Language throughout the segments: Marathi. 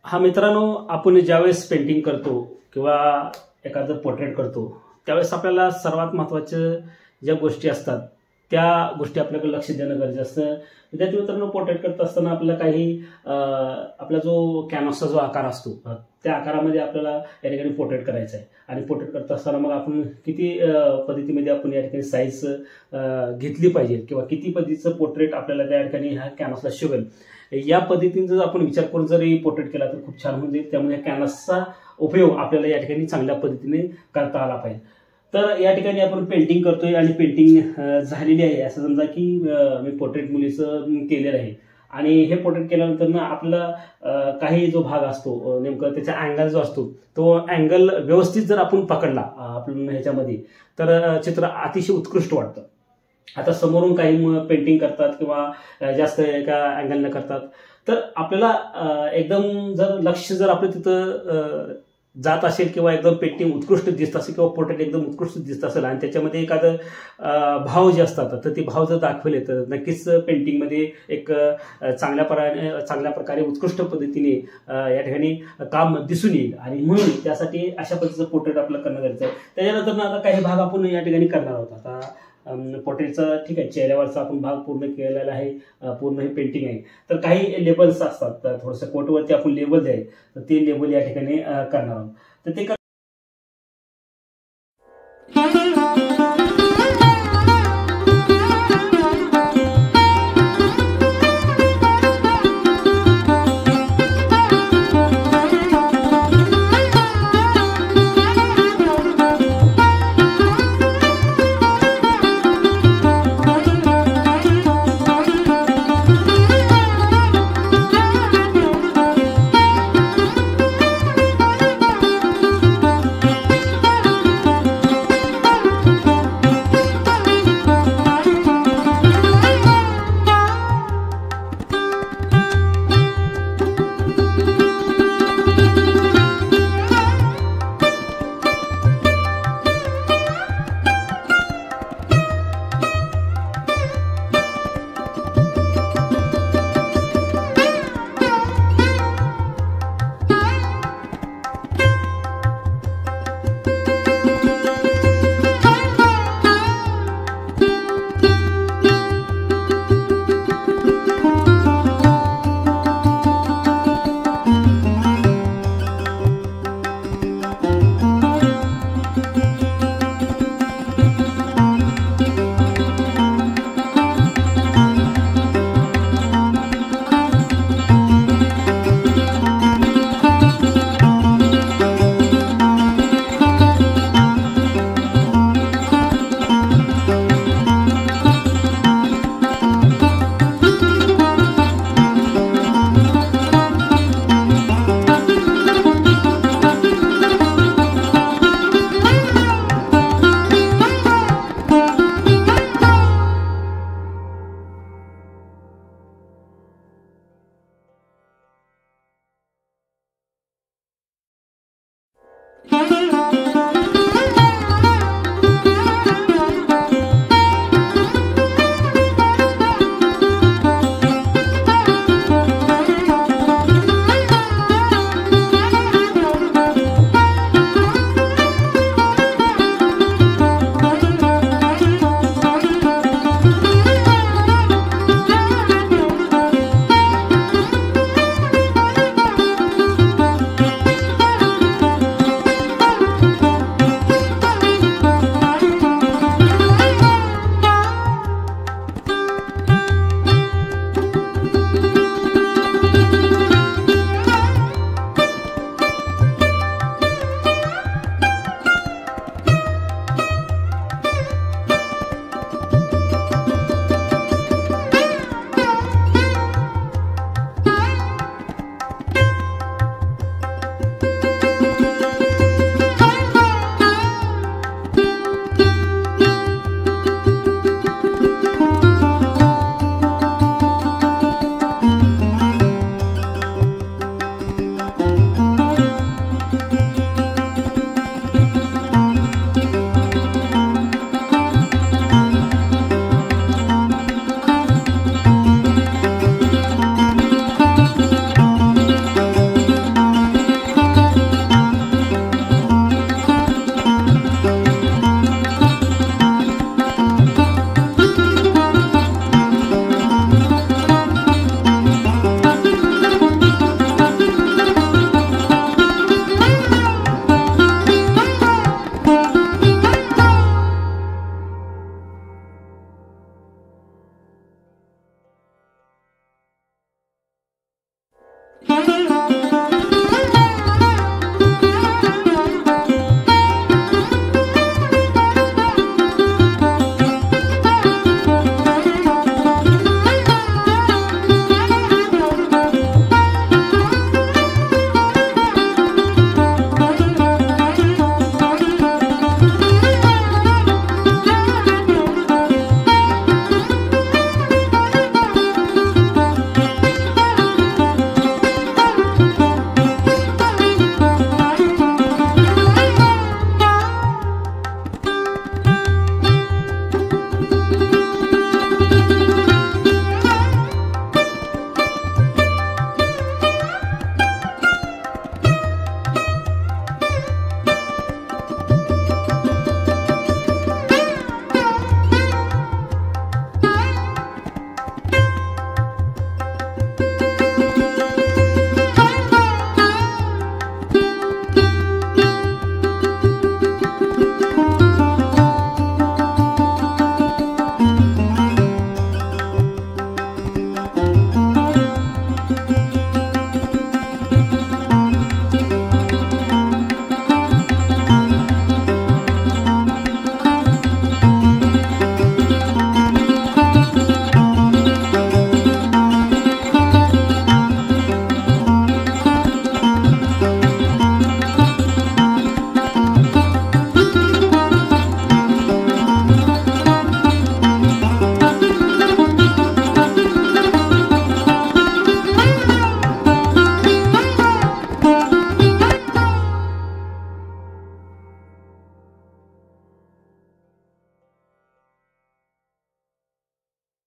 हा मित्रांनो, आपण ज्यावेळेस पेंटिंग करतो किंवा एखादं पोर्ट्रेट करतो त्यावेळेस आपल्याला सर्वात महत्त्वाच्या ज्या गोष्टी असतात त्या गोष्टी आपल्याकडे लक्ष देणं गरजेचं असतं. विद्यार्थी मित्रांनो, पोर्ट्रेट करत असताना आपल्याला काही आपला जो कॅनव्हासचा जो आकार असतो त्या आकारामध्ये आपल्याला या ठिकाणी पोर्ट्रेट करायचा आहे. आणि पोर्ट्रेट करत असताना मग आपण किती पद्धतीमध्ये आपण या ठिकाणी साईज घेतली पाहिजे किंवा किती पद्धतीचं पोर्ट्रेट आपल्याला त्या ठिकाणी ह्या कॅनव्हासला शिवेल या पद्धतीने जर आपण विचार करून जरी पोर्ट्रेट केला तर खूप छान होऊन जाईल. त्यामुळे कॅनव्हासचा उपयोग आपल्याला या ठिकाणी चांगल्या पद्धतीने करता आला पाहिजे. तर या ठिकाणी आपण पेंटिंग करतोय आणि पेंटिंग झालेली आहे असं समजा की मी पोर्ट्रेट मुलीचं केलेलं आहे. आणि हे पोर्ट्रेट केल्यानंतर ना आपला काही जो भाग असतो नेमकं त्याचा अँगल जो असतो तो अँगल व्यवस्थित जर आपण पकडला आपण ह्याच्यामध्ये तर चित्र अतिशय उत्कृष्ट वाटतं. आता समोरून काही पेंटिंग करतात किंवा जास्त एका अँगलने करतात तर आपल्याला एकदम जर लक्ष जर आपलं तिथं जात असेल किंवा एकदम पेंटिंग उत्कृष्ट दिसत असेल किंवा पोर्ट्रेट एकदम उत्कृष्ट दिसत असेल आणि त्याच्यामध्ये एखादं भाव जे असतात तर ते भाव जर दाखवले तर नक्कीच पेंटिंगमध्ये एक चांगल्या प्रकारे उत्कृष्ट पद्धतीने या ठिकाणी काम दिसून येईल. आणि म्हणून त्यासाठी अशा पद्धतीचं पोर्ट्रेट आपल्याला करणं गरजेचं आहे. त्याच्यानंतर आता काही भाग आपण या ठिकाणी करणार आहोत. आता पोर्ट्रेटचा ठीक आहे, चेहऱ्यावरचा आपण भाग पूर्ण केलेला आहे, पूर्ण हे पेंटिंग आहे. तर काही लेबल्स असतात, तर थोडंसं कोटवरती आपण लेबल आहे तर ते लेबल या ठिकाणी करणार आहोत. तर ते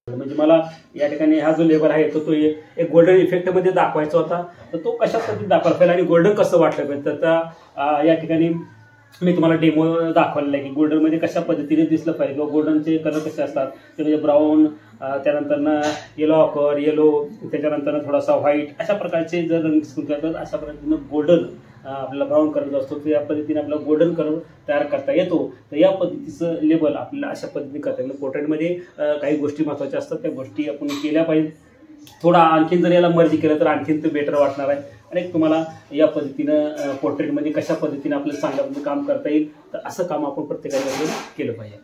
म्हणजे मला या ठिकाणी हा जो लेबल आहे तो एक गोल्डन इफेक्ट मध्ये दाखवायचा होता, तर तो कशा पद्धतीने दाखवायला पाहिजे आणि गोल्डन कसं वाटलं पाहिजे. तर या ठिकाणी मी तुम्हाला डेमो दाखवलेला आहे की गोल्डन मध्ये कशा पद्धतीने दिसलं पाहिजे किंवा गोल्डनचे कलर कसे असतात ते म्हणजे ब्राऊन, त्यानंतर येलो ऑकर, येलो, त्याच्यानंतर थोडासा व्हाईट, अशा प्रकारचे जर रंग दिसतात अशा पद्धतीनं गोल्डन आपल्याला ब्राऊन कलर असतो, तर या पद्धतीने आपल्याला गोल्डन कलर तयार करता येतो. तर या पद्धतीचं लेबल आपल्याला अशा पद्धतीने करता येईल. पोर्ट्रेटमध्ये काही गोष्टी महत्त्वाच्या असतात, त्या गोष्टी आपण केल्या पाहिजे. थोडा आणखीन जर याला मर्जी केलं तर आणखीन ते बेटर वाटणार आहे आणि तुम्हाला या पद्धतीनं पोर्ट्रेटमध्ये कशा पद्धतीने आपल्याला चांगल्या काम करता येईल, तर असं काम आपण प्रत्येकाने केलं पाहिजे.